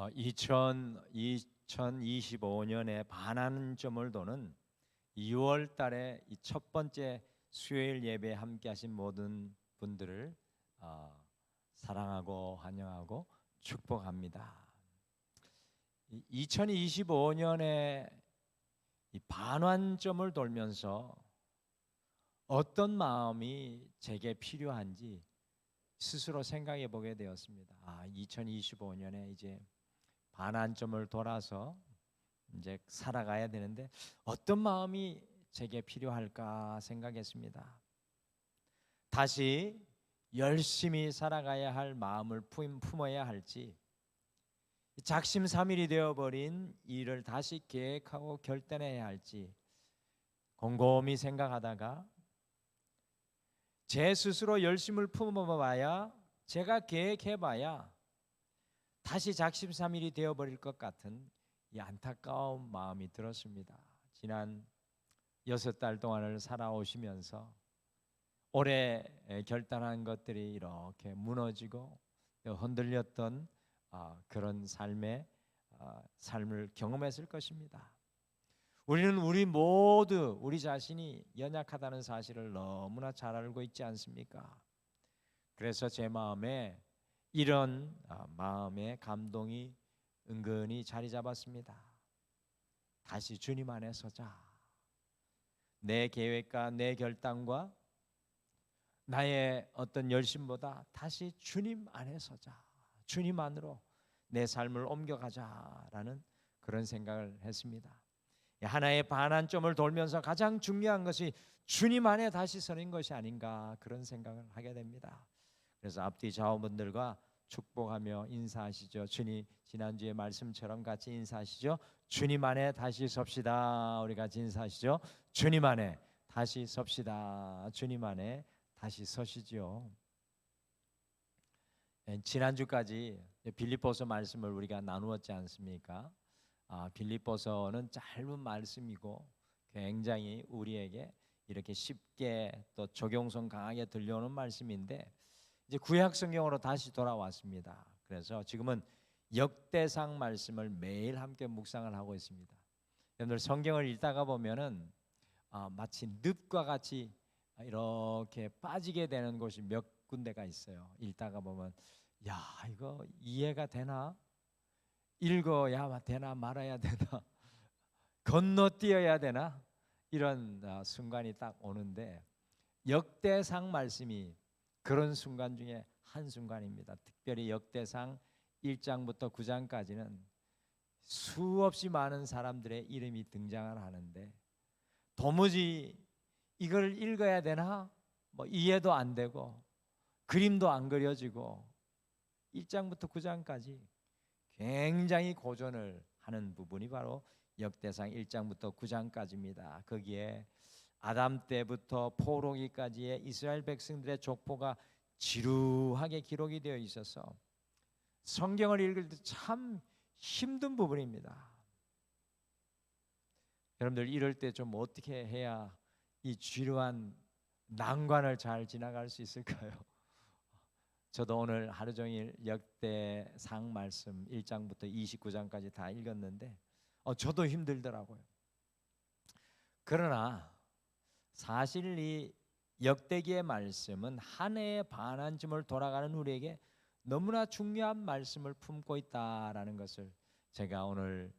2025년에 반환점을 도는 2월 달에 이 첫 번째 수요일 예배에 함께 하신 모든 분들을 사랑하고 환영하고 축복합니다. 2025년에 이 반환점을 돌면서 어떤 마음이 제게 필요한지 스스로 생각해 보게 되었습니다. 2025년에 이제 반환점을 돌아서 이제 살아가야 되는데 어떤 마음이 제게 필요할까 생각했습니다. 다시 열심히 살아가야 할 마음을 품어야 할지, 작심삼일이 되어버린 일을 다시 계획하고 결단해야 할지 곰곰이 생각하다가 제 스스로 열심을 품어봐야, 제가 계획해봐야 다시 작심삼일이 되어버릴 것 같은 이 안타까운 마음이 들었습니다. 지난 6달 동안을 살아오시면서 올해 결단한 것들이 이렇게 무너지고 흔들렸던 그런 삶을 경험했을 것입니다. 우리는 우리 모두 우리 자신이 연약하다는 사실을 너무나 잘 알고 있지 않습니까? 그래서 제 마음에 이런 마음의 감동이 은근히 자리 잡았습니다. 다시 주님 안에 서자. 내 계획과 내 결단과 나의 어떤 열심보다 다시 주님 안에 서자. 주님 안으로 내 삶을 옮겨가자라는 그런 생각을 했습니다. 하나의 반환점을 돌면서 가장 중요한 것이 주님 안에 다시 서는 것이 아닌가, 그런 생각을 하게 됩니다. 그래서 앞뒤 좌우분들과 축복하며 인사하시죠. 지난주의 말씀처럼 같이 인사하시죠. 주님 안에 다시 섭시다. 우리 같이 인사하시죠. 주님 안에 다시 섭시다. 주님 안에 다시 서시죠. 지난주까지 빌립보서 말씀을 우리가 나누었지 않습니까? 빌립보서는 짧은 말씀이고 굉장히 우리에게 이렇게 쉽게 또 적용성 강하게 들려오는 말씀인데, 이제 구약 성경으로 다시 돌아왔습니다. 그래서 지금은 역대상 말씀을 매일 함께 묵상을 하고 있습니다. 여러분들 성경을 읽다가 보면은 마치 늪과 같이 이렇게 빠지게 되는 곳이 몇 군데가 있어요. 읽다가 보면 야, 이거 이해가 되나? 읽어야 되나 말아야 되나? 건너뛰어야 되나? 이런 순간이 딱 오는데, 역대상 말씀이 그런 순간 중에 한 순간입니다. 특별히 역대상 1장부터 9장까지는 수없이 많은 사람들의 이름이 등장을 하는데, 도무지 이걸 읽어야 되나? 이해도 안 되고 그림도 안 그려지고 1장부터 9장까지 굉장히 고전을 하는 부분이 바로 역대상 1장부터 9장까지입니다. 거기에 아담 때부터 포로기까지의 이스라엘 백성들의 족보가 지루하게 기록이 되어 있어서 성경을 읽을 때 참 힘든 부분입니다. 여러분들 이럴 때 좀 어떻게 해야 이 지루한 난관을 잘 지나갈 수 있을까요? 저도 오늘 하루 종일 역대상 말씀 1장부터 29장까지 다 읽었는데 저도 힘들더라고요. 그러나 사실 이 역대기의 말씀은 한 해의 반환점을 돌아가는 우리에게 너무나 중요한 말씀을 품고 있다라는 것을 제가 오늘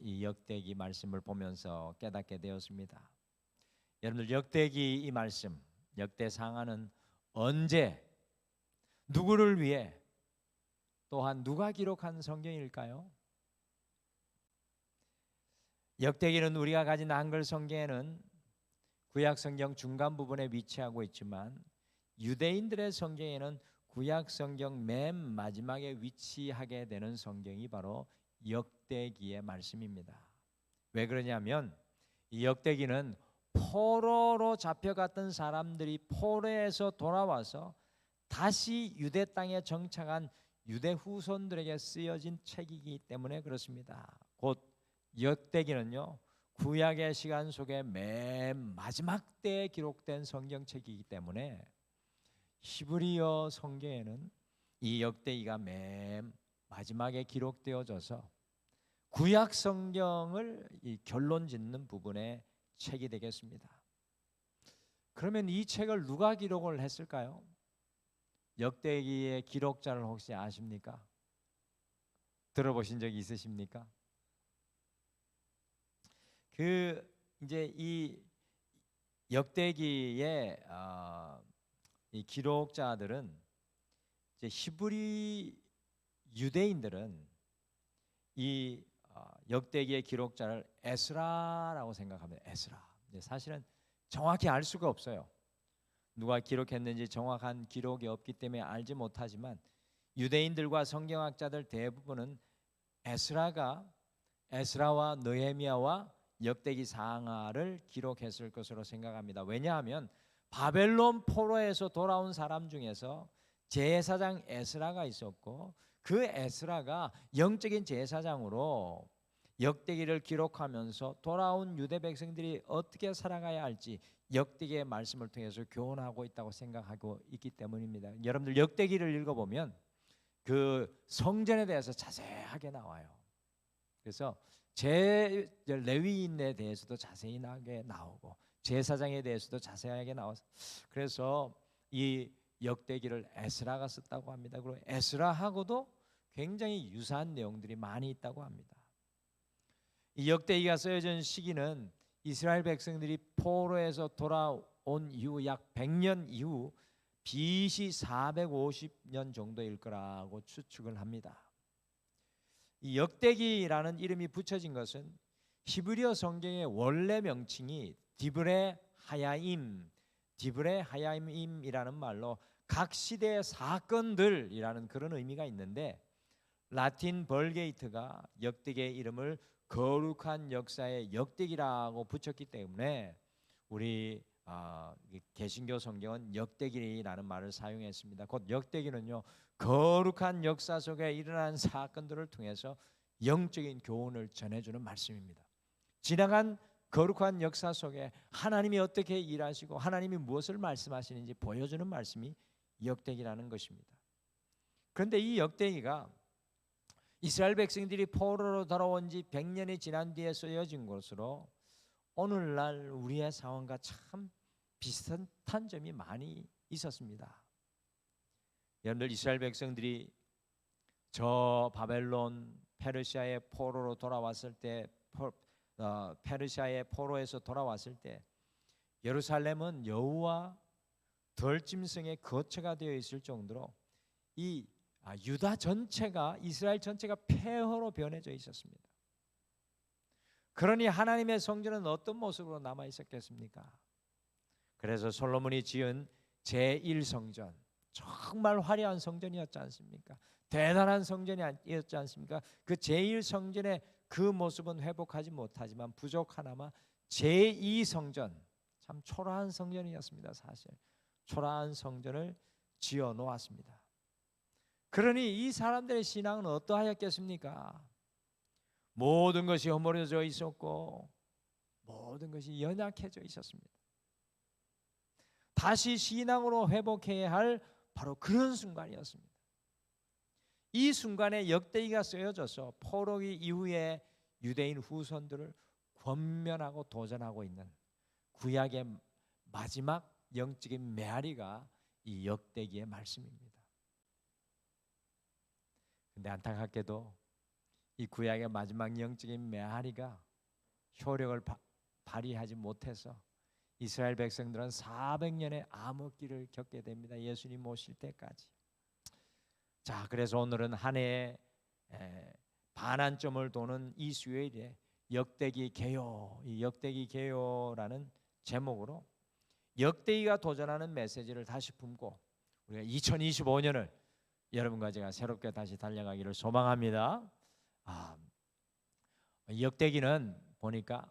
이 역대기 말씀을 보면서 깨닫게 되었습니다. 여러분들 역대기 이 말씀, 역대상하는 언제, 누구를 위해, 또한 누가 기록한 성경일까요? 역대기는 우리가 가진 한글 성경에는 구약 성경 중간 부분에 위치하고 있지만 유대인들의 성경에는 구약 성경 맨 마지막에 위치하게 되는 성경이 바로 역대기의 말씀입니다. 왜 그러냐면 이 역대기는 포로로 잡혀갔던 사람들이 포로에서 돌아와서 다시 유대 땅에 정착한 유대 후손들에게 쓰여진 책이기 때문에 그렇습니다. 곧 역대기는요, 구약의 시간 속에 맨 마지막 때에 기록된 성경책이기 때문에 히브리어 성경에는 이 역대기가 맨 마지막에 기록되어져서 구약 성경을 이 결론 짓는 부분의 책이 되겠습니다. 그러면 이 책을 누가 기록을 했을까요? 역대기의 기록자를 혹시 아십니까? 들어보신 적이 있으십니까? 이제 이 역대기의 이 기록자들은 이제 히브리 유대인들은 이 역대기의 기록자를 에스라라고 생각합니다. 에스라. 사실은 정확히 알 수가 없어요. 누가 기록했는지 정확한 기록이 없기 때문에 알지 못하지만 유대인들과 성경학자들 대부분은 에스라와 느헤미야와 역대기 상하를 기록했을 것으로 생각합니다. 왜냐하면 바벨론 포로에서 돌아온 사람 중에서 제사장 에스라가 있었고 그 에스라가 영적인 제사장으로 역대기를 기록하면서 돌아온 유대 백성들이 어떻게 살아가야 할지 역대기의 말씀을 통해서 교훈하고 있다고 생각하고 있기 때문입니다. 여러분들 역대기를 읽어보면 그 성전에 대해서 자세하게 나와요. 그래서 레위인에 대해서도 자세하게 나오고 제사장에 대해서도 자세하게 나와서 그래서 이 역대기를 에스라가 썼다고 합니다. 그리고 에스라하고도 굉장히 유사한 내용들이 많이 있다고 합니다. 이 역대기가 쓰여진 시기는 이스라엘 백성들이 포로에서 돌아온 이후 약 100년 이후 BC 450년 정도일 거라고 추측을 합니다. 이 역대기라는 이름이 붙여진 것은 히브리어 성경의 원래 명칭이 디브레 하야임이라는 말로 각 시대의 사건들이라는 그런 의미가 있는데 라틴 벌게이트가 역대기의 이름을 거룩한 역사의 역대기라고 붙였기 때문에 우리 개신교 성경은 역대기라는 말을 사용했습니다. 곧 역대기는요 거룩한 역사 속에 일어난 사건들을 통해서 영적인 교훈을 전해주는 말씀입니다. 지나간 거룩한 역사 속에 하나님이 어떻게 일하시고 하나님이 무엇을 말씀하시는지 보여주는 말씀이 역대기라는 것입니다. 그런데 이 역대기가 이스라엘 백성들이 포로로 돌아온 지 100년이 지난 뒤에 쓰여진 것으로 오늘날 우리의 상황과 참 비슷한 점이 많이 있었습니다. 여러분들 이스라엘 백성들이 저 바벨론 페르시아의 포로로 돌아왔을 때 페르시아의 포로에서 돌아왔을 때 예루살렘은 여호와 덜짐승의 거처가 되어 있을 정도로 이 유다 전체가 이스라엘 전체가 폐허로 변해져 있었습니다. 그러니 하나님의 성전은 어떤 모습으로 남아 있었겠습니까? 그래서 솔로몬이 지은 제1성전 정말 화려한 성전이었지 않습니까? 대단한 성전이었지 않습니까? 그 제1성전의 그 모습은 회복하지 못하지만 부족하나마 제2성전 참 초라한 성전이었습니다. 사실 초라한 성전을 지어 놓았습니다. 그러니 이 사람들의 신앙은 어떠하였겠습니까? 모든 것이 허물어져 있었고 모든 것이 연약해져 있었습니다. 다시 신앙으로 회복해야 할 바로 그런 순간이었습니다. 이 순간에 역대기가 쓰여져서 포로기 이후에 유대인 후손들을 권면하고 도전하고 있는 구약의 마지막 영적인 메아리가 이 역대기의 말씀입니다. 근데 안타깝게도 이 구약의 마지막 영적인 메아리가 효력을 발휘하지 못해서 이스라엘 백성들은 400년의 암흑기를 겪게 됩니다. 예수님 오실 때까지. 자, 그래서 오늘은 한 해에 반환점을 도는 이 수요일에 역대기 개요, 이 역대기 개요라는 제목으로 역대기가 도전하는 메시지를 다시 품고 우리가 2025년을 여러분과 제가 새롭게 다시 달려가기를 소망합니다. 역대기는 보니까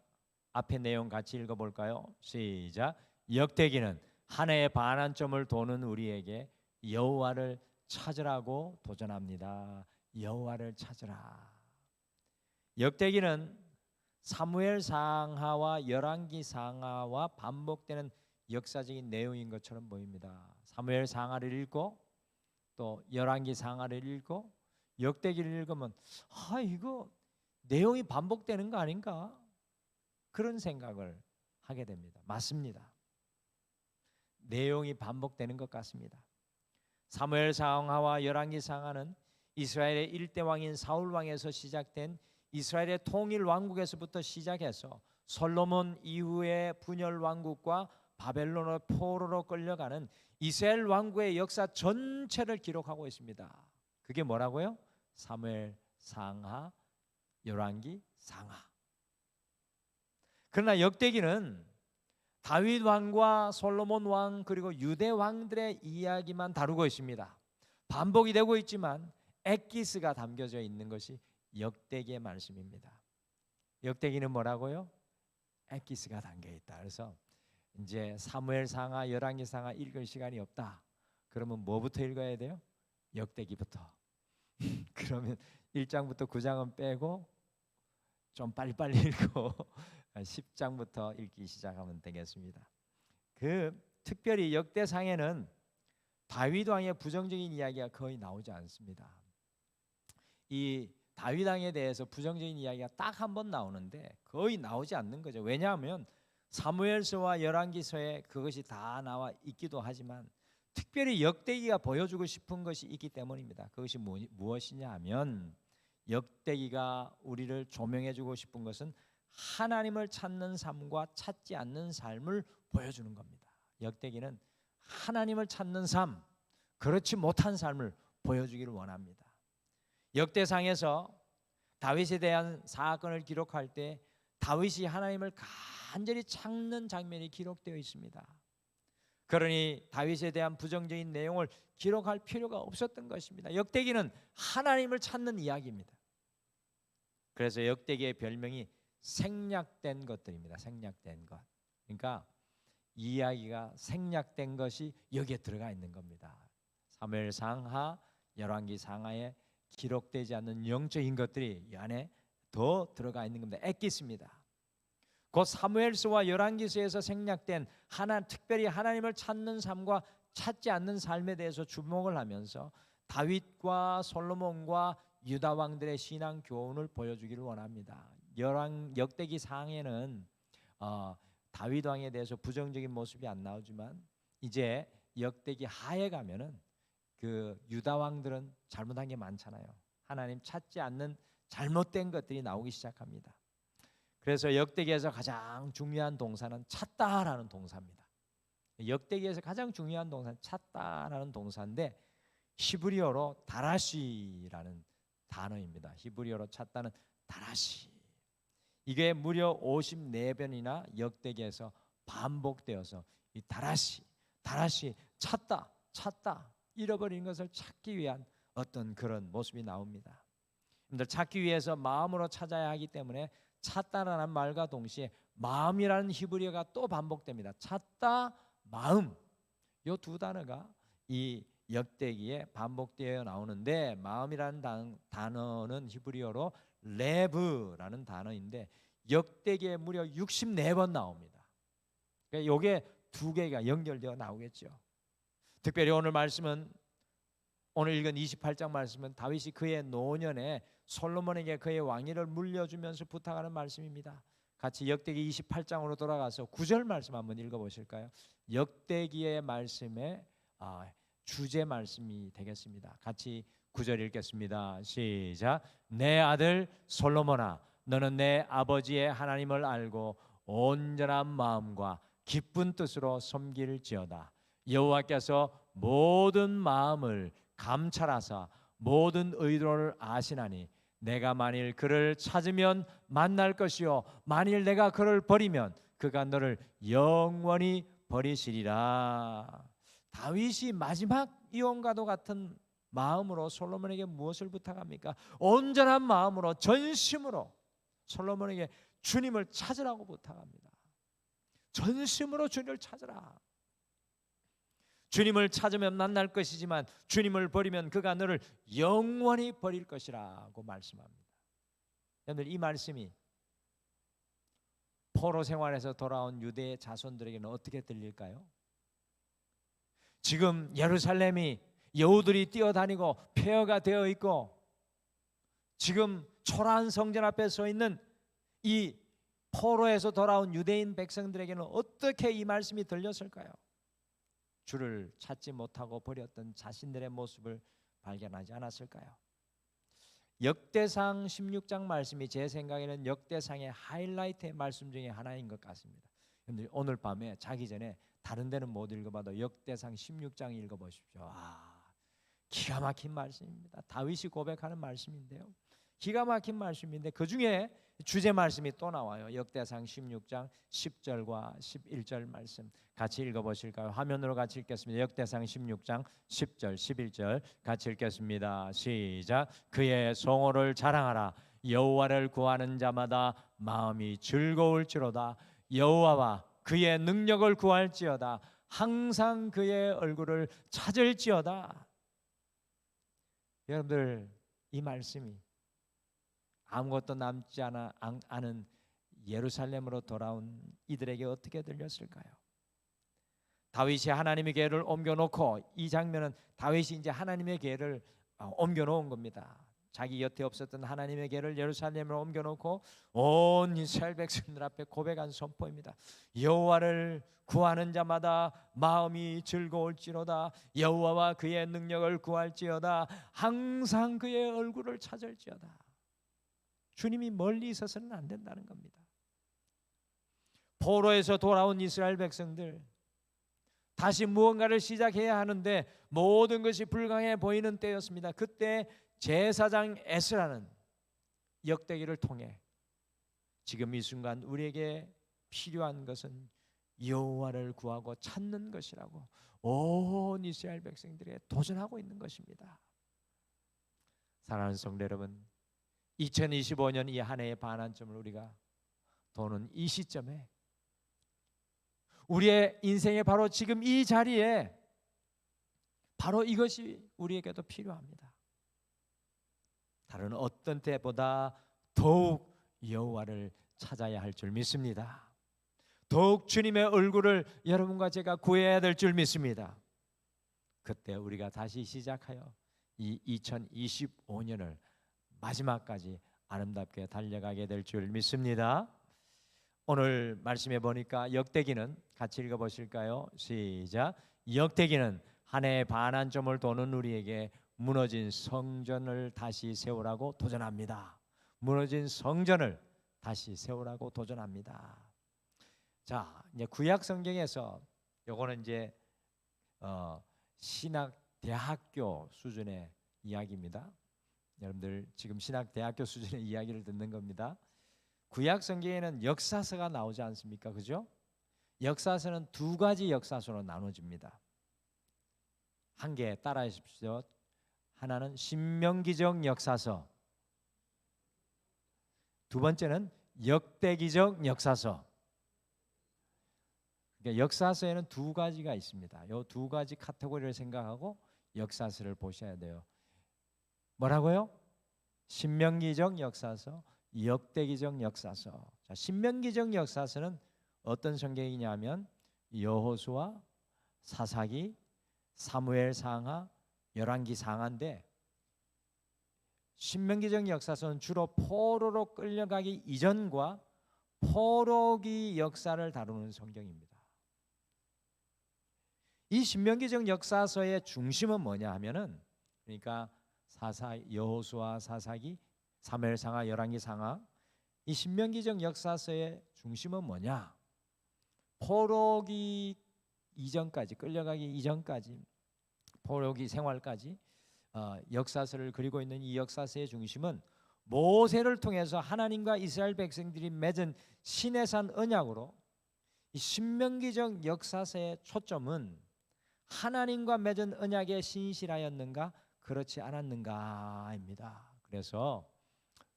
앞에 내용 같이 읽어볼까요? 시작. 역대기는 한 해의 반환점을 도는 우리에게 여호와를 찾으라고 도전합니다. 여호와를 찾으라. 역대기는 사무엘 상하와 열왕기 상하와 반복되는 역사적인 내용인 것처럼 보입니다. 사무엘 상하를 읽고 또 열왕기 상하를 읽고 역대기를 읽으면 이거 내용이 반복되는 거 아닌가? 그런 생각을 하게 됩니다. 맞습니다. 내용이 반복되는 것 같습니다. 사무엘 상하와 열왕기 상하는 이스라엘의 일대 왕인 사울 왕에서 시작된 이스라엘의 통일 왕국에서부터 시작해서 솔로몬 이후의 분열 왕국과 바벨론의 포로로 끌려가는 이스라엘 왕국의 역사 전체를 기록하고 있습니다. 그게 뭐라고요? 사무엘 상하, 열왕기 상하. 그러나 역대기는 다윗 왕과 솔로몬 왕 그리고 유대 왕들의 이야기만 다루고 있습니다. 반복이 되고 있지만 엑기스가 담겨져 있는 것이 역대기의 말씀입니다. 역대기는 뭐라고요? 엑기스가 담겨 있다. 그래서 이제 사무엘 상하, 열왕기 상하 읽을 시간이 없다. 그러면 뭐부터 읽어야 돼요? 역대기부터. 그러면 1장부터 9장은 빼고 좀 빨리빨리 읽고 10장부터 읽기 시작하면 되겠습니다. 특별히 역대상에는 다윗 왕의 부정적인 이야기가 거의 나오지 않습니다. 이 다윗 왕에 대해서 부정적인 이야기가 딱 한 번 나오는데 거의 나오지 않는 거죠. 왜냐하면 사무엘서와 열왕기서에 그것이 다 나와 있기도 하지만 특별히 역대기가 보여주고 싶은 것이 있기 때문입니다. 그것이 무엇이냐 하면 역대기가 우리를 조명해주고 싶은 것은 하나님을 찾는 삶과 찾지 않는 삶을 보여주는 겁니다. 역대기는 하나님을 찾는 삶, 그렇지 못한 삶을 보여주기를 원합니다. 역대상에서 다윗에 대한 사건을 기록할 때 다윗이 하나님을 간절히 찾는 장면이 기록되어 있습니다. 그러니 다윗에 대한 부정적인 내용을 기록할 필요가 없었던 것입니다. 역대기는 하나님을 찾는 이야기입니다. 그래서 역대기의 별명이 생략된 것들입니다. 생략된 것. 그러니까 이야기가 생략된 것이 여기에 들어가 있는 겁니다. 사무엘 상하, 열왕기 상하에 기록되지 않는 영적인 것들이 이 안에 더 들어가 있는 겁니다. 엑기스입니다. 곧 사무엘서와 열왕기서에서 생략된 특별히 하나님을 찾는 삶과 찾지 않는 삶에 대해서 주목을 하면서 다윗과 솔로몬과 유다 왕들의 신앙 교훈을 보여주기를 원합니다. 역대기 상에는 다윗 왕에 대해서 부정적인 모습이 안 나오지만 이제 역대기 하에 가면은 그 유다 왕들은 잘못한 게 많잖아요. 하나님 찾지 않는 잘못된 것들이 나오기 시작합니다. 그래서 역대기에서 가장 중요한 동사는 찾다라는 동사입니다. 역대기에서 가장 중요한 동사는 찾다라는 동사인데 히브리어로 다라시라는 단어입니다. 히브리어로 찾다는 다라시. 이게 무려 54번이나 역대기에서 반복되어서 이 다라시 찾다 잃어버린 것을 찾기 위한 어떤 그런 모습이 나옵니다. 여러분들 찾기 위해서 마음으로 찾아야 하기 때문에 찾다라는 말과 동시에 마음이라는 히브리어가 또 반복됩니다. 찾다, 마음. 이 두 단어가 이 역대기에 반복되어 나오는데 마음이라는 단어는 히브리어로 레브라는 단어인데 역대기에 무려 64번 나옵니다. 그러니까 이게 두 개가 연결되어 나오겠죠. 특별히 오늘 말씀은 오늘 읽은 28장 말씀은 다윗이 그의 노년에 솔로몬에게 그의 왕위를 물려주면서 부탁하는 말씀입니다. 같이 역대기 28장으로 돌아가서 9절 말씀 한번 읽어보실까요? 역대기의 말씀의 주제 말씀이 되겠습니다. 같이 9절 읽겠습니다. 시작. 내 아들 솔로몬아, 너는 내 아버지의 하나님을 알고 온전한 마음과 기쁜 뜻으로 섬길지어다. 여호와께서 모든 마음을 감찰하사 모든 의도를 아시나니 내가 만일 그를 찾으면 만날 것이요 만일 내가 그를 버리면 그가 너를 영원히 버리시리라. 다윗이 마지막 이혼과도 같은 마음으로 솔로몬에게 무엇을 부탁합니까? 온전한 마음으로 전심으로 솔로몬에게 주님을 찾으라고 부탁합니다. 전심으로 주님을 찾으라. 주님을 찾으면 만날 것이지만 주님을 버리면 그가 너를 영원히 버릴 것이라고 말씀합니다. 여러분들 이 말씀이 포로 생활에서 돌아온 유대의 자손들에게는 어떻게 들릴까요? 지금 예루살렘이 여우들이 뛰어다니고 폐허가 되어 있고 지금 초라한 성전 앞에 서 있는 이 포로에서 돌아온 유대인 백성들에게는 어떻게 이 말씀이 들렸을까요? 주를 찾지 못하고 버렸던 자신들의 모습을 발견하지 않았을까요? 역대상 16장 말씀이 제 생각에는 역대상의 하이라이트의 말씀 중에 하나인 것 같습니다. 그런데 오늘 밤에 자기 전에 다른 데는 못 읽어봐도 역대상 16장 읽어보십시오. 기가 막힌 말씀입니다. 다윗이 고백하는 말씀인데요, 기가 막힌 말씀인데 그 중에 주제 말씀이 또 나와요. 역대상 16장 10절과 11절 말씀 같이 읽어보실까요? 화면으로 같이 읽겠습니다. 역대상 16장 10절 11절 같이 읽겠습니다. 시작. 그의 성호를 자랑하라. 여호와를 구하는 자마다 마음이 즐거울지로다. 여호와와 그의 능력을 구할지어다. 항상 그의 얼굴을 찾을지어다. 여러분들, 이 말씀이 아무것도 남지 않은 예루살렘으로 돌아온 이들에게 어떻게 들렸을까요? 다윗이 하나님의 궤를 옮겨놓고, 이 장면은 다윗이 이제 하나님의 궤를 옮겨놓은 겁니다. 자기 곁에 없었던 하나님의 궤를 예루살렘으로 옮겨놓고 온 이스라엘 백성들 앞에 고백한 선포입니다. 여호와를 구하는 자마다 마음이 즐거울지로다. 여호와와 그의 능력을 구할지어다. 항상 그의 얼굴을 찾을지어다. 주님이 멀리 있어서는 안 된다는 겁니다. 포로에서 돌아온 이스라엘 백성들, 다시 무언가를 시작해야 하는데 모든 것이 불가능해 보이는 때였습니다. 그때 제사장 에스라는 역대기를 통해 지금 이 순간 우리에게 필요한 것은 여호와를 구하고 찾는 것이라고 온 이스라엘 백성들이 도전하고 있는 것입니다. 사랑하는 성도 여러분, 2025년 이 한 해의 반환점을 우리가 도는 이 시점에, 우리의 인생의 바로 지금 이 자리에 바로 이것이 우리에게도 필요합니다. 다른 어떤 때보다 더욱 여호와를 찾아야 할 줄 믿습니다. 더욱 주님의 얼굴을 여러분과 제가 구해야 될 줄 믿습니다. 그때 우리가 다시 시작하여 이 2025년을 마지막까지 아름답게 달려가게 될 줄 믿습니다. 오늘 말씀해 보니까 역대기는 같이 읽어보실까요? 시작. 역대기는 한 해의 반환점을 도는 우리에게 무너진 성전을 다시 세우라고 도전합니다. 무너진 성전을 다시 세우라고 도전합니다. 자, 이제 구약 성경에서 요거는 이제 신학 대학교 수준의 이야기입니다. 여러분들 지금 신학 대학교 수준의 이야기를 듣는 겁니다. 구약 성경에는 역사서가 나오지 않습니까? 그죠? 역사서는 두 가지 역사서로 나눠집니다. 한 개 따라해 주십시오. 하나는 신명기적 역사서, 두 번째는 역대기적 역사서. 그러니까 역사서에는 두 가지가 있습니다. 이 두 가지 카테고리를 생각하고 역사서를 보셔야 돼요. 뭐라고요? 신명기적 역사서, 역대기적 역사서. 자, 신명기적 역사서는 어떤 성경이냐면 여호수아, 사사기, 사무엘 상하, 열왕기 상하인데, 신명기적 역사서는 주로 포로로 끌려가기 이전과 포로기 역사를 다루는 성경입니다. 이 신명기적 역사서의 중심은 뭐냐 하면은, 그러니까 여호수아, 사사기, 사무엘 상하, 열왕기 상하, 이 신명기적 역사서의 중심은 뭐냐? 포로기 이전까지, 끌려가기 이전까지, 포로기 생활까지 역사서를 그리고 있는 이 역사서의 중심은 모세를 통해서 하나님과 이스라엘 백성들이 맺은 시내산 언약으로, 이 신명기적 역사서의 초점은 하나님과 맺은 언약에 신실하였는가 그렇지 않았는가입니다. 그래서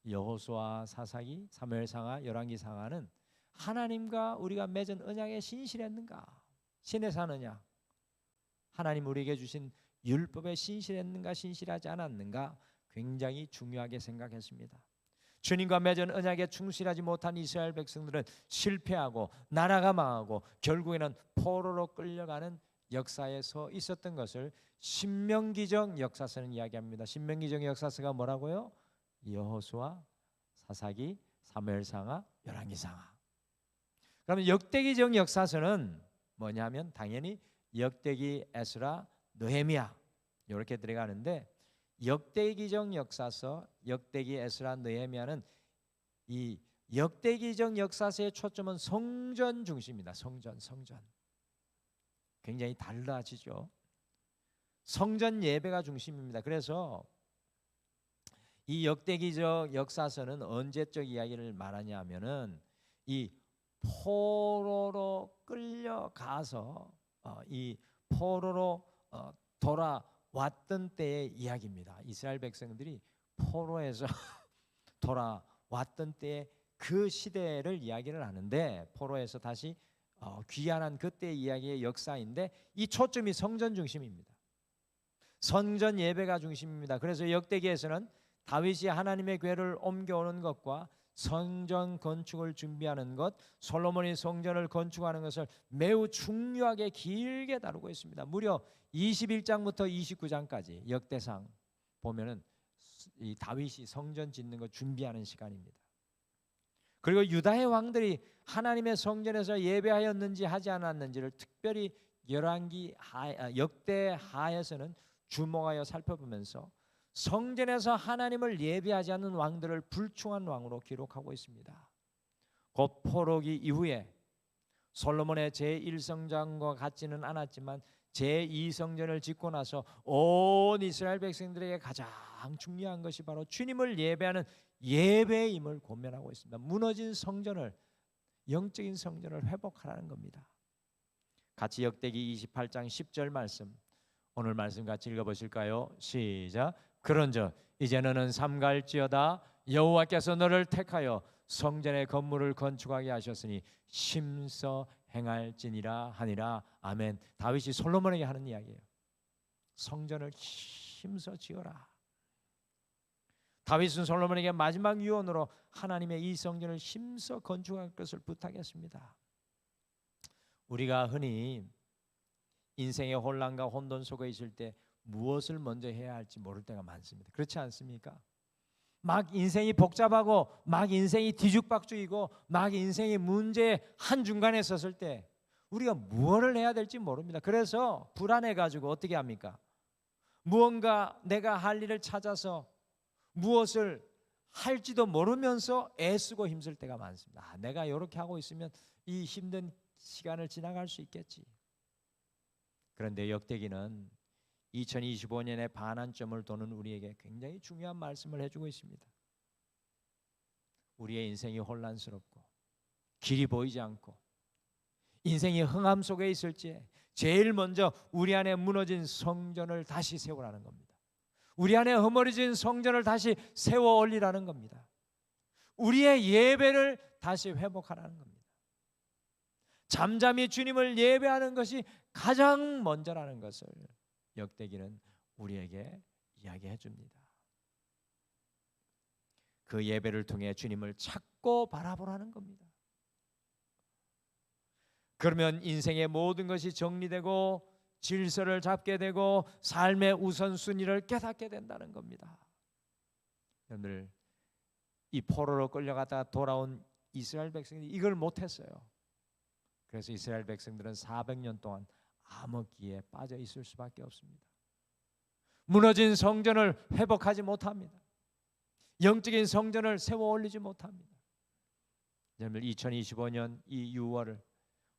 여호수아, 사사기, 사무엘 상하, 열왕기 상하는 하나님과 우리가 맺은 언약에 신실했는가, 시내산 언약, 하나님 우리에게 주신 율법에 신실했는가 신실하지 않았는가 굉장히 중요하게 생각했습니다. 주님과 맺은 언약에 충실하지 못한 이스라엘 백성들은 실패하고 나라가 망하고 결국에는 포로로 끌려가는 역사에서 있었던 것을 신명기적 역사서는 이야기합니다. 신명기적 역사서가 뭐라고요? 여호수아, 사사기, 사무엘상하, 열왕기상하. 그러면 역대기적 역사서는 뭐냐면 당연히 역대기, 에스라, 느헤미야 이렇게 들어가는데, 역대기적 역사서, 역대기, 에스라, 느헤미야는 이 역대기적 역사서의 초점은 성전 중심입니다. 성전. 굉장히 달라지죠. 성전 예배가 중심입니다. 그래서 이 역대기적 역사서는 언제적 이야기를 말하냐면은 이 포로로 끌려가서 이 포로로 돌아왔던 때의 이야기입니다. 이스라엘 백성들이 포로에서 돌아왔던 때의 그 시대를 이야기를 하는데, 포로에서 다시 귀환한 그때의 이야기의 역사인데, 이 초점이 성전 중심입니다. 성전 예배가 중심입니다. 그래서 역대기에서는 다윗이 하나님의 궤를 옮겨오는 것과 성전 건축을 준비하는 것, 솔로몬이 성전을 건축하는 것을 매우 중요하게 길게 다루고 있습니다. 무려 21장부터 29장까지 역대상 보면은 이 다윗이 성전 짓는 것 준비하는 시간입니다. 그리고 유다의 왕들이 하나님의 성전에서 예배하였는지 하지 않았는지를 특별히 역대하에서는 주목하여 살펴보면서 성전에서 하나님을 예배하지 않는 왕들을 불충한 왕으로 기록하고 있습니다. 곧 포로기 이후에 솔로몬의 제1성전과 같지는 않았지만 제2성전을 짓고 나서 온 이스라엘 백성들에게 가장 중요한 것이 바로 주님을 예배하는 예배임을 권면하고 있습니다. 무너진 성전을, 영적인 성전을 회복하라는 겁니다. 같이 역대기 28장 10절 말씀, 오늘 말씀 같이 읽어보실까요? 시작. 그런즉 이제 너는 삼가할지어다 여호와께서 너를 택하여 성전의 건물을 건축하게 하셨으니 심서 행할지니라 하니라. 아멘. 다윗이 솔로몬에게 하는 이야기예요. 성전을 심서 지어라. 다윗은 솔로몬에게 마지막 유언으로 하나님의 이 성전을 심서 건축할 것을 부탁했습니다. 우리가 흔히 인생의 혼란과 혼돈 속에 있을 때 무엇을 먼저 해야 할지 모를 때가 많습니다. 그렇지 않습니까? 막 인생이 복잡하고 막 인생이 뒤죽박죽이고 막 인생의 문제의 한중간에 섰을 때 우리가 무엇을 해야 될지 모릅니다. 그래서 불안해가지고 어떻게 합니까? 무언가 내가 할 일을 찾아서 무엇을 할지도 모르면서 애쓰고 힘쓸 때가 많습니다. 내가 이렇게 하고 있으면 이 힘든 시간을 지나갈 수 있겠지. 그런데 역대기는 2025년의 반환점을 도는 우리에게 굉장히 중요한 말씀을 해주고 있습니다. 우리의 인생이 혼란스럽고 길이 보이지 않고 인생이 흥함 속에 있을 때 제일 먼저 우리 안에 무너진 성전을 다시 세우라는 겁니다. 우리 안에 허물어진 성전을 다시 세워 올리라는 겁니다. 우리의 예배를 다시 회복하라는 겁니다. 잠잠히 주님을 예배하는 것이 가장 먼저라는 것을 역대기는 우리에게 이야기해 줍니다. 그 예배를 통해 주님을 찾고 바라보라는 겁니다. 그러면 인생의 모든 것이 정리되고 질서를 잡게 되고 삶의 우선순위를 깨닫게 된다는 겁니다. 여러분들, 이 포로로 끌려갔다가 돌아온 이스라엘 백성들이 이걸 못했어요. 그래서 이스라엘 백성들은 400년 동안 암흑기에 빠져 있을 수밖에 없습니다. 무너진 성전을 회복하지 못합니다. 영적인 성전을 세워 올리지 못합니다. 여러분, 2025년 이 6월을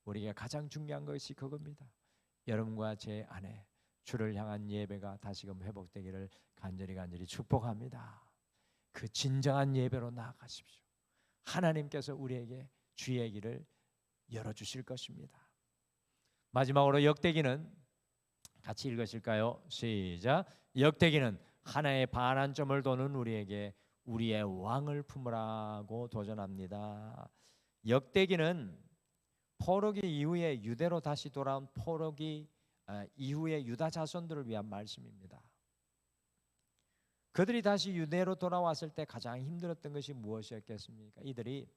우리에게 가장 중요한 것이 그겁니다. 여러분과 제 안에 주를 향한 예배가 다시금 회복되기를 간절히 축복합니다. 그 진정한 예배로 나아가십시오. 하나님께서 우리에게 주의 길을 열어주실 것입니다. 마지막으로 역대기는 같이 읽으실까요? 시작. 역대기는 하나의 반환점을 도는 우리에게 우리의 왕을 품으라고 도전합니다. 역대기는 포로기 이후에 유대로 다시 돌아온 포로기 이후의 유다 자손들을 위한 말씀입니다. 그들이 다시 유대로 돌아왔을 때 가장 힘들었던 것이 무엇이었겠습니까? 이들이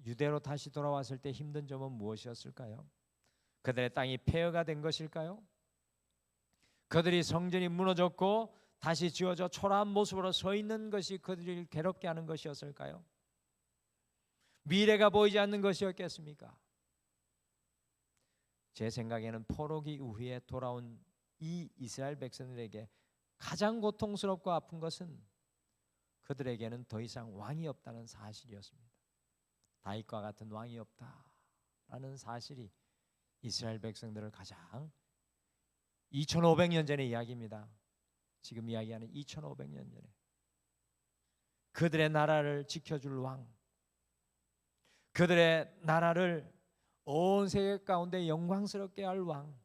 유대로 다시 돌아왔을 때 힘든 점은 무엇이었을까요? 그들의 땅이 폐허가 된 것일까요? 그들이 성전이 무너졌고 다시 지어져 초라한 모습으로 서 있는 것이 그들을 괴롭게 하는 것이었을까요? 미래가 보이지 않는 것이었겠습니까? 제 생각에는 포로기 이후에 돌아온 이 이스라엘 백성들에게 가장 고통스럽고 아픈 것은 그들에게는 더 이상 왕이 없다는 사실이었습니다. 다윗과 같은 왕이 없다라는 사실이 이스라엘 백성들을 가장 2500년 전의 이야기입니다. 지금 이야기하는 2500년 전에 그들의 나라를 지켜줄 왕, 그들의 나라를 온 세계 가운데 영광스럽게 할 왕,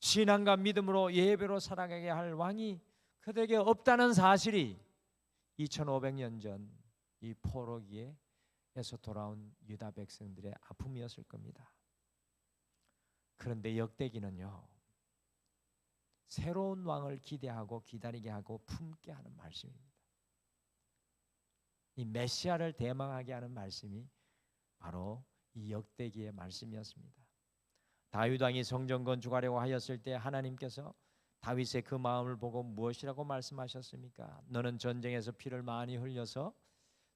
신앙과 믿음으로 예배로 살아가게 할 왕이 그들에게 없다는 사실이 2500년 전 이 포로기에서 돌아온 유다 백성들의 아픔이었을 겁니다. 그런데 역대기는요, 새로운 왕을 기대하고 기다리게 하고 품게 하는 말씀입니다. 이 메시아를 대망하게 하는 말씀이 바로 이 역대기의 말씀이었습니다. 다윗 왕이 성전 건축하려고 하였을 때 하나님께서 다윗의 그 마음을 보고 무엇이라고 말씀하셨습니까? 너는 전쟁에서 피를 많이 흘려서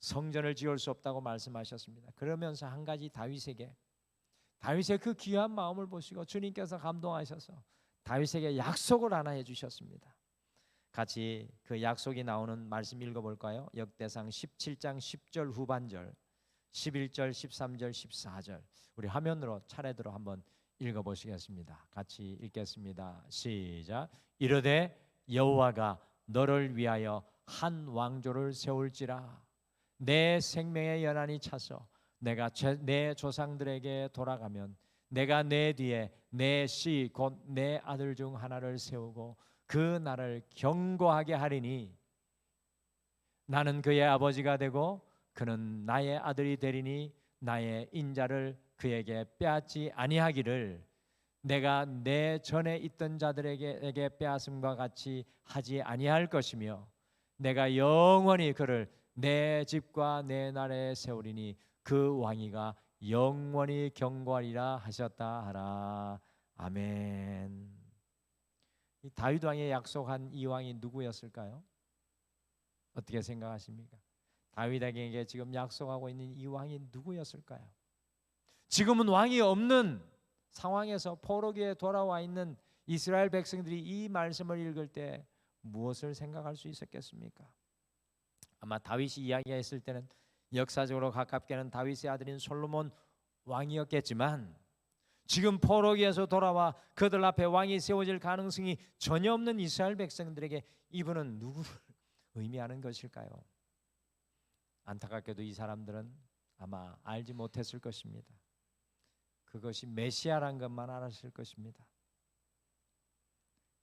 성전을 지을 수 없다고 말씀하셨습니다. 그러면서 한 가지 다윗의 그 귀한 마음을 보시고 주님께서 감동하셔서 다윗에게 약속을 하나 해주셨습니다. 같이 그 약속이 나오는 말씀 읽어볼까요? 역대상 17장 10절 후반절, 11절, 13절, 14절 우리 화면으로 차례대로 한번 읽어보시겠습니다. 같이 읽겠습니다. 시작. 이르되 여호와가 너를 위하여 한 왕조를 세울지라. 내 생명의 연한이 차서 내가 내 조상들에게 돌아가면 내가 내 뒤에 내 씨 곧 내 아들 중 하나를 세우고 그 나를 경고하게 하리니 나는 그의 아버지가 되고 그는 나의 아들이 되리니 나의 인자를 그에게 빼앗지 아니하기를 내가 내 전에 있던 자들에게 빼앗음과 같이 하지 아니할 것이며 내가 영원히 그를 내 집과 내 나라에 세우리니 그 왕위가 영원히 경고하리라 하셨다 하라. 아멘. 이 다윗 왕이 약속한 이 왕이 누구였을까요? 어떻게 생각하십니까? 다윗에게 지금 약속하고 있는 이 왕이 누구였을까요? 지금은 왕이 없는 상황에서 포로기에 돌아와 있는 이스라엘 백성들이 이 말씀을 읽을 때 무엇을 생각할 수 있었겠습니까? 아마 다윗이 이야기했을 때는 역사적으로 가깝게는 다윗의 아들인 솔로몬 왕이었겠지만 지금 포로기에서 돌아와 그들 앞에 왕이 세워질 가능성이 전혀 없는 이스라엘 백성들에게 이분은 누구를 의미하는 것일까요? 안타깝게도 이 사람들은 아마 알지 못했을 것입니다. 그것이 메시아란 것만 알았을 것입니다.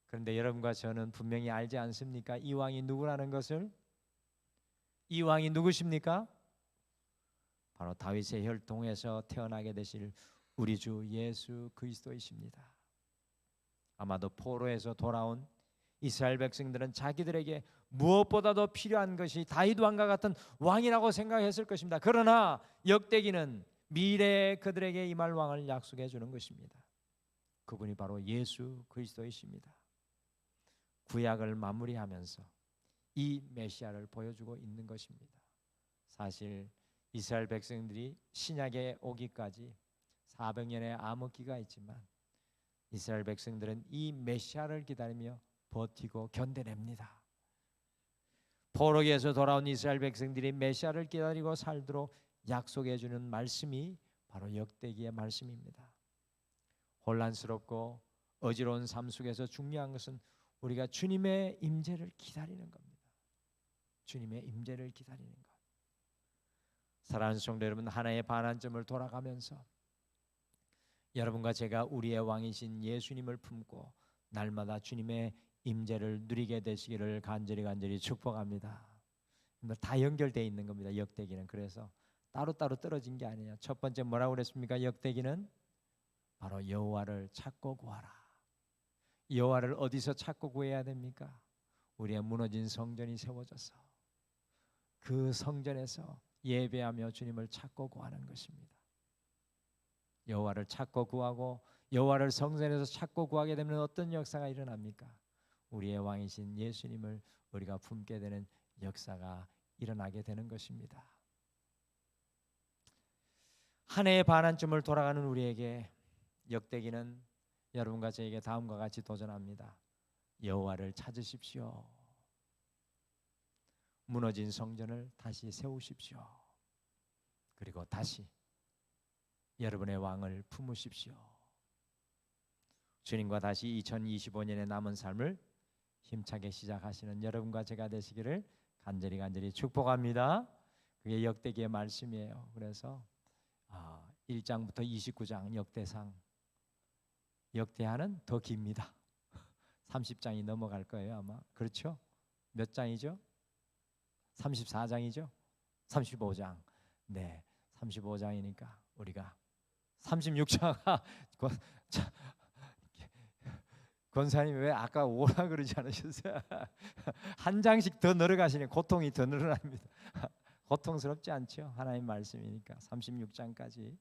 그런데 여러분과 저는 분명히 알지 않습니까? 이 왕이 누구라는 것을? 이 왕이 누구십니까? 바로 다윗의 혈통에서 태어나게 되실 우리 주 예수 그리스도이십니다. 아마도 포로에서 돌아온 이스라엘 백성들은 자기들에게 무엇보다도 필요한 것이 다윗 왕과 같은 왕이라고 생각했을 것입니다. 그러나 역대기는 미래에 그들에게 임할 왕을 약속해 주는 것입니다. 그분이 바로 예수 그리스도이십니다. 구약을 마무리하면서 이 메시아를 보여주고 있는 것입니다. 사실 이스라엘 백성들이 신약에 오기까지 400년의 암흑기가 있지만 이스라엘 백성들은 이 메시아를 기다리며 버티고 견뎌냅니다. 포로기에서 돌아온 이스라엘 백성들이 메시아를 기다리고 살도록 약속해 주는 말씀이 바로 역대기의 말씀입니다. 혼란스럽고 어지러운 삶 속에서 중요한 것은 우리가 주님의 임재를 기다리는 겁니다. 주님의 임재를 기다리는 것. 사랑하는 성도 여러분, 하나의 반환점을 돌아가면서 여러분과 제가 우리의 왕이신 예수님을 품고 날마다 주님의 임재를 누리게 되시기를 간절히 축복합니다. 다 연결되어 있는 겁니다. 역대기는. 그래서 따로따로 떨어진 게 아니에요. 첫 번째 뭐라고 그랬습니까? 역대기는 바로 여호와를 찾고 구하라. 여호와를 어디서 찾고 구해야 됩니까? 우리의 무너진 성전이 세워져서 그 성전에서 예배하며 주님을 찾고 구하는 것입니다. 여호와를 찾고 구하고 여호와를 성전에서 찾고 구하게 되면 어떤 역사가 일어납니까? 우리의 왕이신 예수님을 우리가 품게 되는 역사가 일어나게 되는 것입니다. 한 해의 반환점을 돌아가는 우리에게 역대기는 여러분과 저에게 다음과 같이 도전합니다. 여호와를 찾으십시오. 무너진 성전을 다시 세우십시오. 그리고 다시 여러분의 왕을 품으십시오. 주님과 다시 2025년의 남은 삶을 힘차게 시작하시는 여러분과 제가 되시기를 간절히 축복합니다. 그게 역대기의 말씀이에요. 그래서 1장부터 29장 역대상, 역대하는 더 깁니다. 30장이 넘어갈 거예요 아마. 그렇죠? 몇 장이죠? 34장이죠? 35장. 네, 35장이니까 우리가 36장. 권사님 왜 아까 오라 그러지 않으셨어요? 한 장씩 더 늘어가시니 고통이 더 늘어납니다. 고통스럽지 않죠? 하나님 말씀이니까 36장까지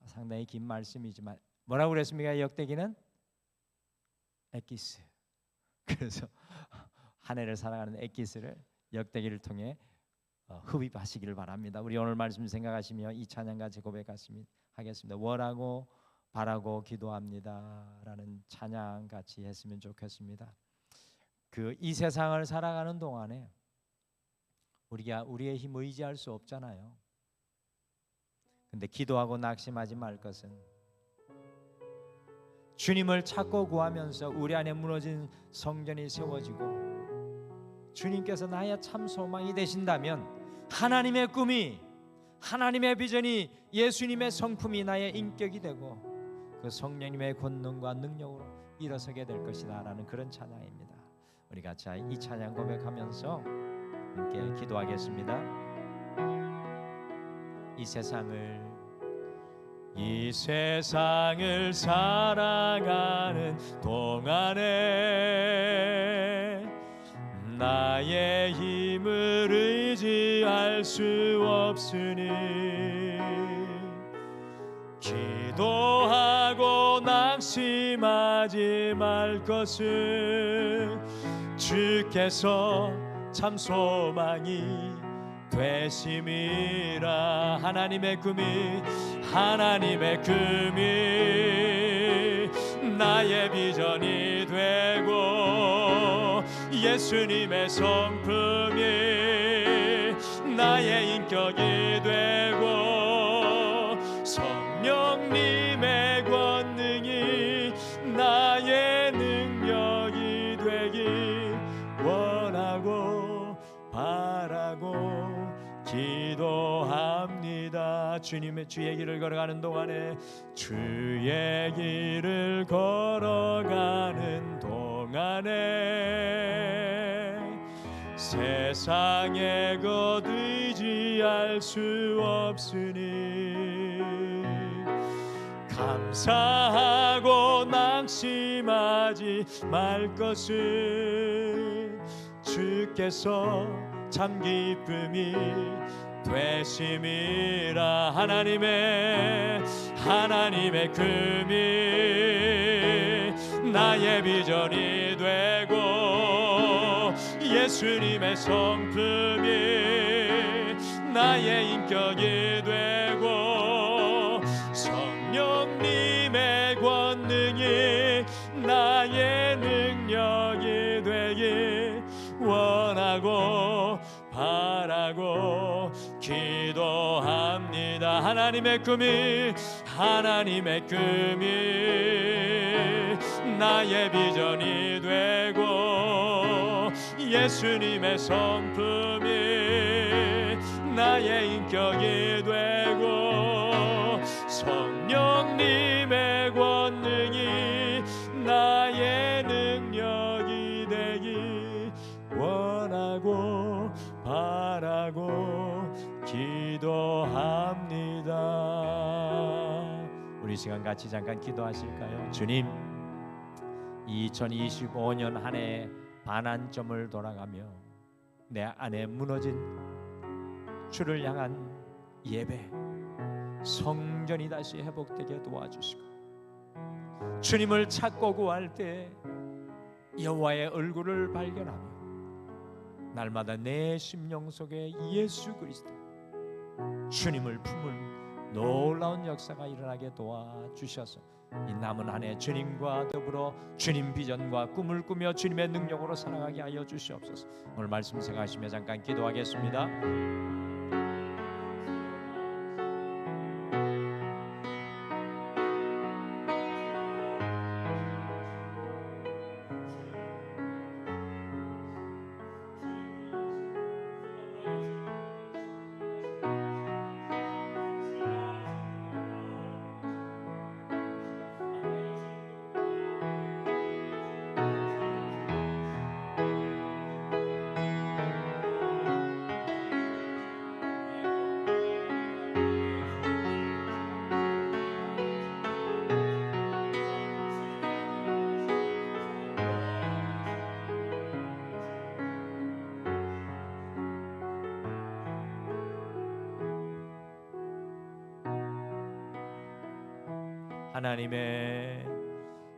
상당히 긴 말씀이지만 뭐라고 그랬습니까? 역대기는 엑기스. 그래서 한 해를 살아가는 엑기스를 역대기를 통해 흡입하시기를 바랍니다. 우리 오늘 말씀 생각하시며 이 찬양 같이 고백하겠습니다. 원하고 바라고 기도합니다 라는 찬양 같이 했으면 좋겠습니다. 이 세상을 살아가는 동안에 우리가 우리의 힘 의지할 수 없잖아요. 근데 기도하고 낙심하지 말 것은 주님을 찾고 구하면서 우리 안에 무너진 성전이 세워지고 주님께서 나의 참 소망이 되신다면 하나님의 꿈이, 하나님의 비전이, 예수님의 성품이 나의 인격이 되고 그 성령님의 권능과 능력으로 일어서게 될 것이다 라는 그런 찬양입니다. 우리 같이 이 찬양 고백하면서 함께 기도하겠습니다. 이 세상을 살아가는 동안에 나의 힘을 의지할 수 없으니 기도하고 낙심하지 말 것은 주께서 참 소망이 되심이라. 하나님의 꿈이 나의 비전이 되고 예수님의 성품이 나의 인격이 되고 성령님의 권능이 나의 능력이 되길 원하고 바라고 기도합니다. 주의 길을 걸어가는 동안에 세상의 것 의지할 수 없으니 감사하고 낙심하지 말 것은 주께서 참 기쁨이 되심이라. 하나님의 금이 나의 비전이 되고 예수님의 성품이 나의 인격이 되고 성령님의 권능이 나의 능력이 되길 원하고 바라고 기도합니다. 하나님의 꿈이 나의 비전이 되고 예수님의 성품이 나의 인격이 되고 성령님의 권능이 나의 능력이 되길 원하고 바라고 기도합니다. 우리 시간 같이 잠깐 기도하실까요? 주님, 2025년 한 해 반환점을 돌아가며 내 안에 무너진 주를 향한 예배, 성전이 다시 회복되게 도와주시고 주님을 찾고 구할 때 여호와의 얼굴을 발견하며 날마다 내 심령 속에 예수 그리스도 주님을 품은 놀라운 역사가 일어나게 도와주셔서 이 남은 한 해 주님과 더불어 주님 비전과 꿈을 꾸며 주님의 능력으로 살아가게 하여 주시옵소서. 오늘 말씀 생각하시며 잠깐 기도하겠습니다.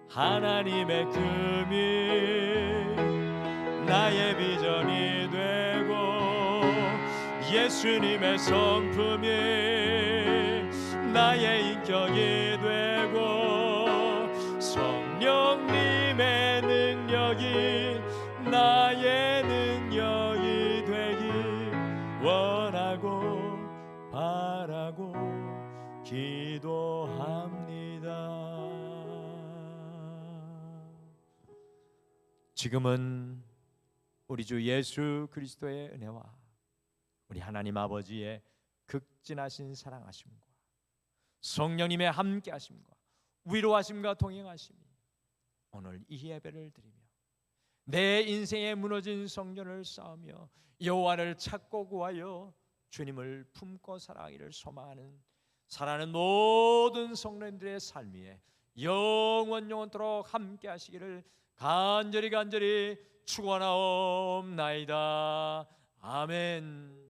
하나님의 금이 나의 비전이 되고 예수님의 성품이 나의 인격이 되고 성령님의 능력이 나의 능력이 되기 원하고 바라고 기도합니다. 지금은 우리 주 예수 그리스도의 은혜와 우리 하나님 아버지의 극진하신 사랑하심과 성령님의 함께하심과 위로하심과 동행하심이 오늘 이 예배를 드리며 내 인생에 무너진 성전을 쌓으며 여호와를 찾고 구하여 주님을 품고 살아가기를 소망하는 사랑하는 모든 성도님들의 삶 위에 영원토록 함께 하시기를 간절히 축원하옵나이다. 아멘.